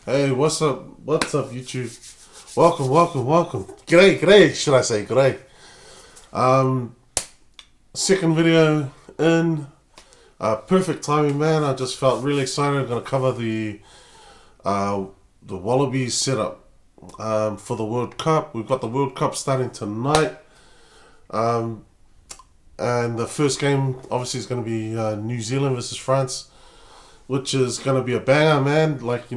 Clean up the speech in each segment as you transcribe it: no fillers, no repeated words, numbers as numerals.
Hey, what's up? What's up, YouTube? Welcome, welcome, welcome. G'day, should I say g'day? Um, Second video in. Perfect timing, man. I just felt really excited. I'm gonna cover uh, the Wallabies setup for the World Cup. We've got the World Cup starting tonight, and the first game obviously is gonna be New Zealand versus France, which is gonna be a banger, man. Like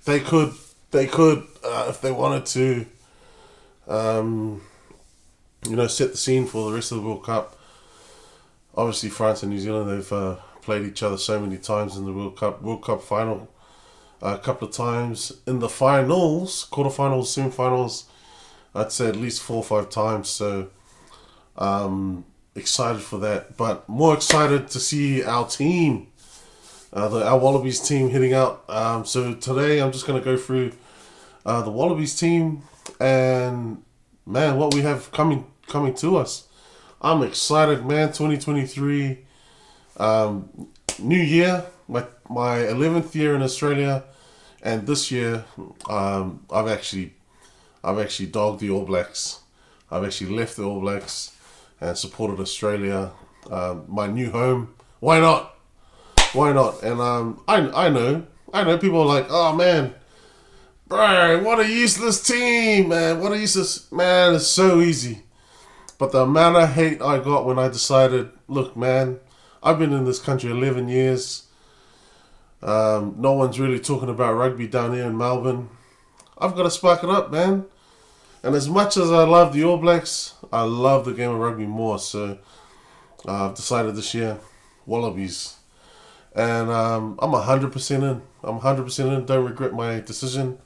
they could if they wanted to set the scene for the rest of the World Cup. Obviously France and New Zealand, they've played each other so many times in the World Cup final, a couple of times in the finals, quarterfinals, semi-finals. I'd say at least 4 or 5 times. So excited for that, but more excited to see our team, our Wallabies team hitting out. So today I'm just going to go through the Wallabies team and, man, what we have coming to us. I'm excited, man. 2023, new year, my 11th year in Australia, and this year I've actually dogged the All Blacks. I've actually left the All Blacks and supported Australia, my new home. Why not? Why not? And I know people are like, oh man, bro, what a useless team, man. What a useless man. It's so easy. But the amount of hate I got when I decided, look, man, I've been in this country 11 years. No one's really talking about rugby down here in Melbourne. I've got to spark it up, man. And as much as I love the All Blacks, I love the game of rugby more. So I've decided this year, Wallabies. And I'm 100% in. I'm 100% in. Don't regret my decision.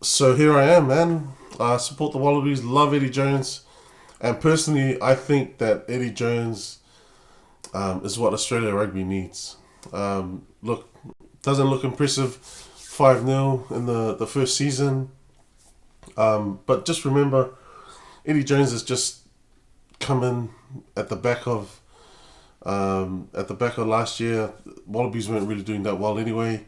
So here I am, man. I support the Wallabies. Love Eddie Jones. And personally, I think that Eddie Jones is what Australia rugby needs. Look, doesn't look impressive 5-0 in the first season. But just remember, Eddie Jones has just come in at the back of last year. Wallabies weren't really doing that well anyway.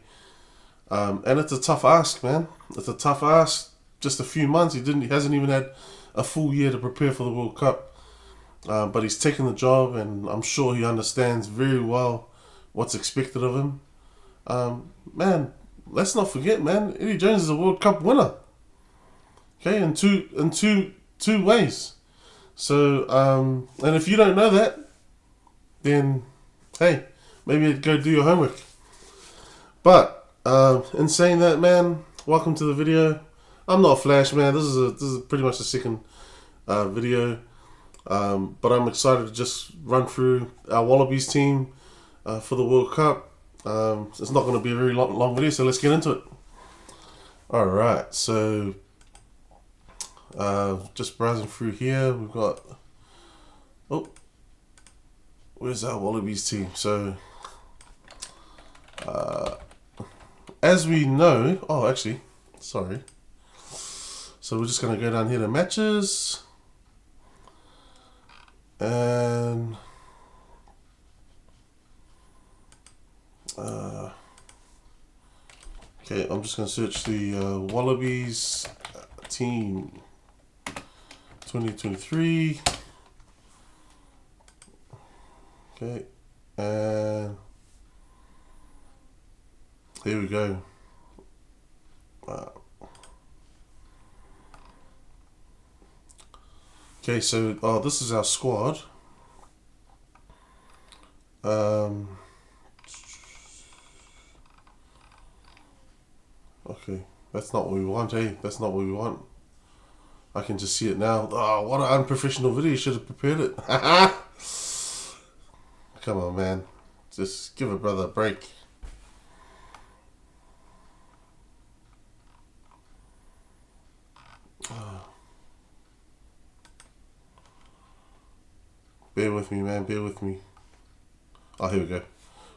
And it's a tough ask, man. It's a tough ask. Just a few months. He hasn't even had a full year to prepare for the World Cup. But he's taken the job, and I'm sure he understands very well what's expected of him. Man, let's not forget, man. Eddie Jones is a World Cup winner. Okay, in two ways. So, and if you don't know that, then hey, maybe go do your homework. But in saying that, man, welcome to the video. I'm not a flash, man. This is pretty much the second video, but I'm excited to just run through our Wallabies team for the World Cup. It's not going to be a very long video, so let's get into it. All right, so just browsing through here, we've got where's our Wallabies team? So as we know, sorry. So we're just going to go down here to matches. And okay, I'm just going to search the Wallabies team 2023. Okay, and here we go. Okay, so this is our squad. Okay, that's not what we want, hey? That's not what we want. I can just see it now. Oh, what an unprofessional video. You should have prepared it. Come on, man. Just give a brother a break. Bear with me, man. Bear with me. Oh, here we go.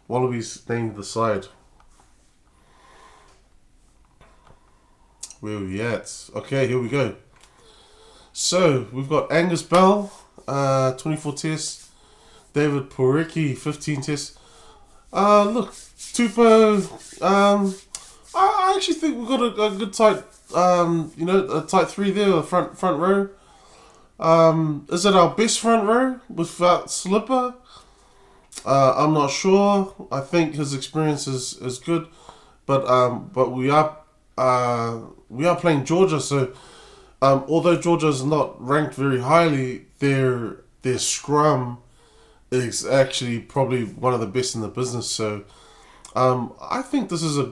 Wallabies named the side. Where are we at? Okay, here we go. So, we've got Angus Bell, 24 tests. David Porecki, 15 tests. Look, Tupo. I actually think we've got a good tight. A tight three there, the front row. Is it our best front row without Slipper? I'm not sure. I think his experience is good, but we are playing Georgia, so although Georgia is not ranked very highly, their scrum is actually probably one of the best in the business. So I think this is a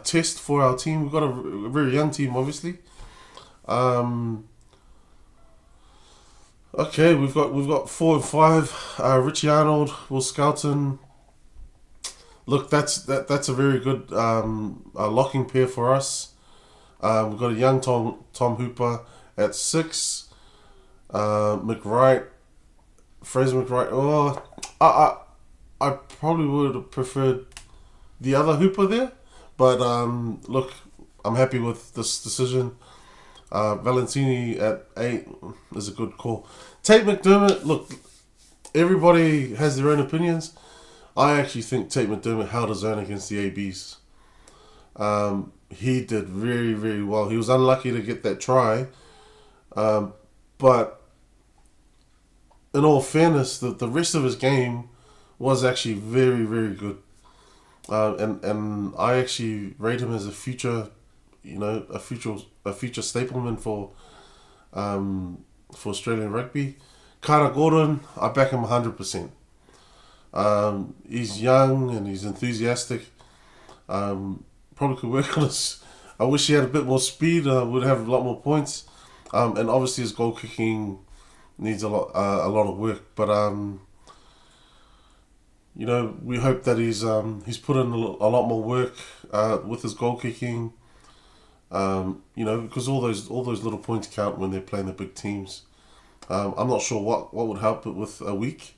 test for our team. We've got a very young team, obviously. Okay, we've got 4 and 5. Richie Arnold, Will Skelton. Look, that's a very good locking pair for us. We've got a young Tom Hooper at 6. McWright, Fraser McWright. Oh, I probably would have preferred the other Hooper there, but look, I'm happy with this decision. Valentini at 8 is a good call. Tate McDermott, look, everybody has their own opinions. I actually think Tate McDermott held his own against the ABs. He did very, very well. He was unlucky to get that try, but in all fairness, the rest of his game was actually very, very good. And I actually rate him as a future stapleman for Australian rugby. Carter Gordon, I back him 100%. He's young and he's enthusiastic. Probably could work on his. I wish he had a bit more speed. Would have a lot more points. And obviously his goal kicking needs a lot of work. But we hope that he's put in a lot more work with his goal kicking. Because all those little points count when they're playing the big teams. I'm not sure what would help it with a week,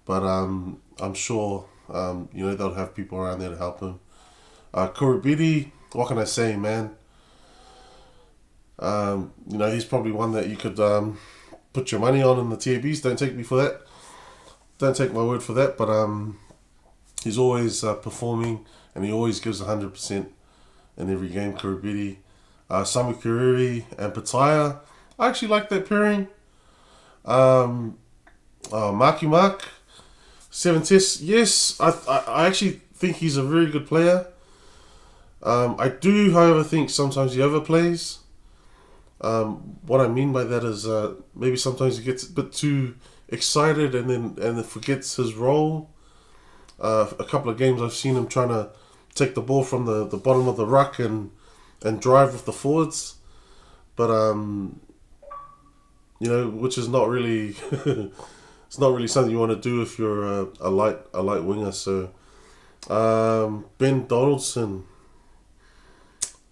but I'm sure they'll have people around there to help him. Kurabidi, what can I say, man? He's probably one that you could put your money on in the TABs. Don't take me for that. Don't take my word for that. But he's always performing, and he always gives 100% in every game. Kurabidi, Samu Kiriri, and Pataya. I actually like that pairing. Marky Mark, 7 tests. Yes, I actually think he's a very good player. I do, however, think sometimes he overplays. What I mean by that is maybe sometimes he gets a bit too excited and then forgets his role. A couple of games I've seen him trying to take the ball from the bottom of the ruck and drive with the forwards, but which is not really it's not really something you want to do if you're a light winger. So Ben Donaldson,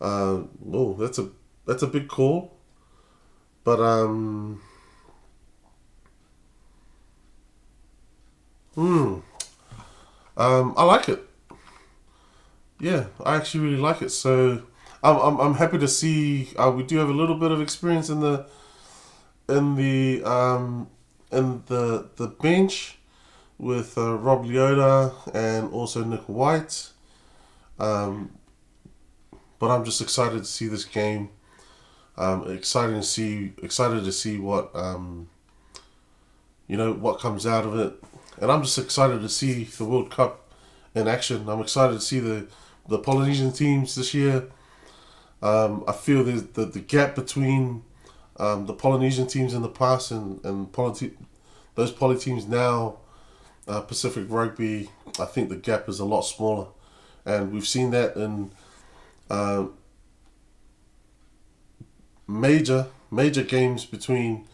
that's a big call, but I like it. Yeah, I actually really like it. So I'm happy to see we do have a little bit of experience in the bench with Rob Leota and also Nick White. But I'm just excited to see this game. Excited to see what what comes out of it, and I'm just excited to see the World Cup in action. I'm excited to see the Polynesian teams this year. I feel the gap between the Polynesian teams in the past and those poly teams now, Pacific Rugby, I think the gap is a lot smaller, and we've seen that in major games between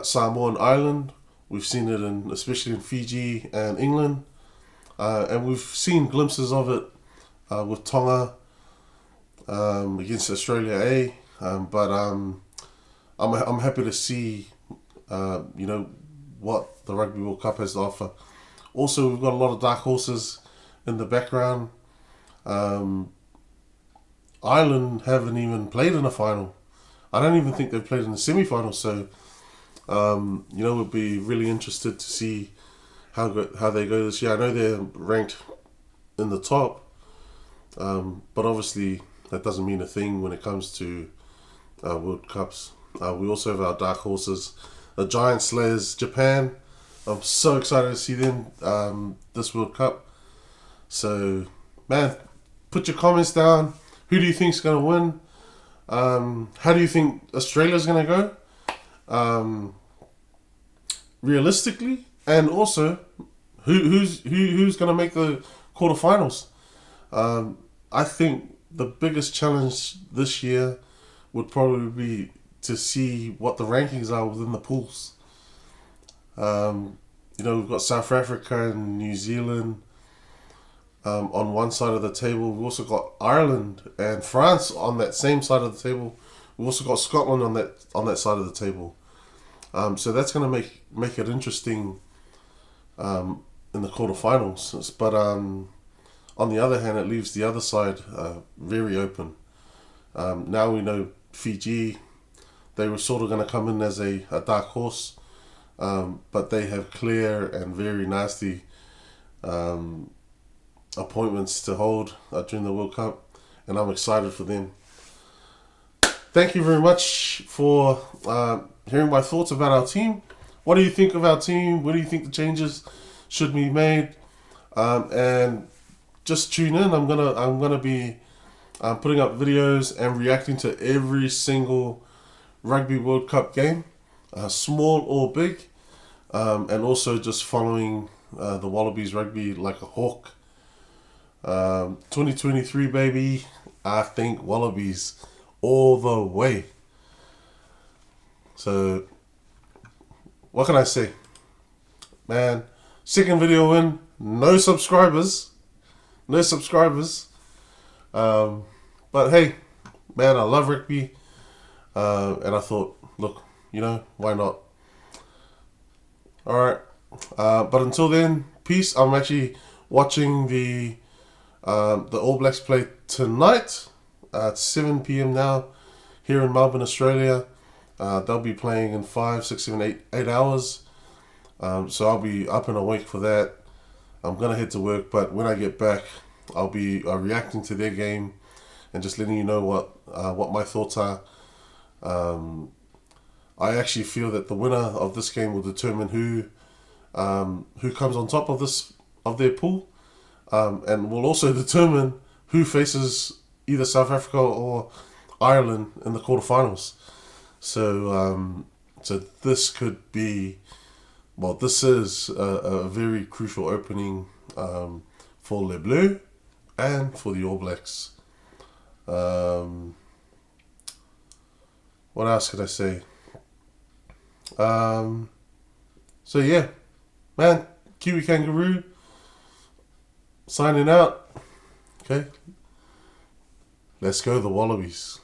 Samoa and Ireland. We've seen it especially in Fiji and England, and we've seen glimpses of it with Tonga against Australia A. But I'm happy to see what the Rugby World Cup has to offer. Also, we've got a lot of dark horses in the background. Ireland haven't even played in a final. I don't even think they've played in the semi-final. So, we'll be really interested to see how they go this year. I know they're ranked in the top. But obviously, that doesn't mean a thing when it comes to World Cups. We also have our dark horses, the Giant Slayers, Japan. I'm so excited to see them this World Cup. So, man, put your comments down. Who do you think's going to win? How do you think Australia's going to go? Realistically, and also, who's going to make the quarterfinals? I think the biggest challenge this year would probably be to see what the rankings are within the pools. We've got South Africa and New Zealand on one side of the table. We've also got Ireland and France on that same side of the table. We've also got Scotland on that side of the table. So that's going to make it interesting in the quarterfinals. But on the other hand, it leaves the other side very open. Now we know Fiji, they were sort of going to come in as a dark horse, but they have clear and very nasty appointments to hold during the World Cup, and I'm excited for them. Thank you very much for hearing my thoughts about our team. What do you think of our team? What do you think the changes should be made? And just tune in. I'm gonna be putting up videos and reacting to every single Rugby World Cup game, small or big, and also just following the Wallabies rugby like a hawk. 2023, baby. I think Wallabies all the way. So, what can I say? Man, second video in, no subscribers. But hey, man, I love rugby. And I thought, look, why not? Alright. But until then, peace. I'm actually watching the All Blacks play tonight at 7 p.m. now here in Melbourne, Australia. They'll be playing in 5, 6, 7, 8 hours. So I'll be up and awake for that. I'm going to head to work, but when I get back, I'll be reacting to their game and just letting you know what my thoughts are. I actually feel that the winner of this game will determine who comes on top of their pool, and will also determine who faces either South Africa or Ireland in the quarterfinals. So this could be, this is a very crucial opening for Les Bleus and for the All Blacks. What else could I say? So yeah, man, Kiwi Kangaroo signing out. Okay, let's go the Wallabies.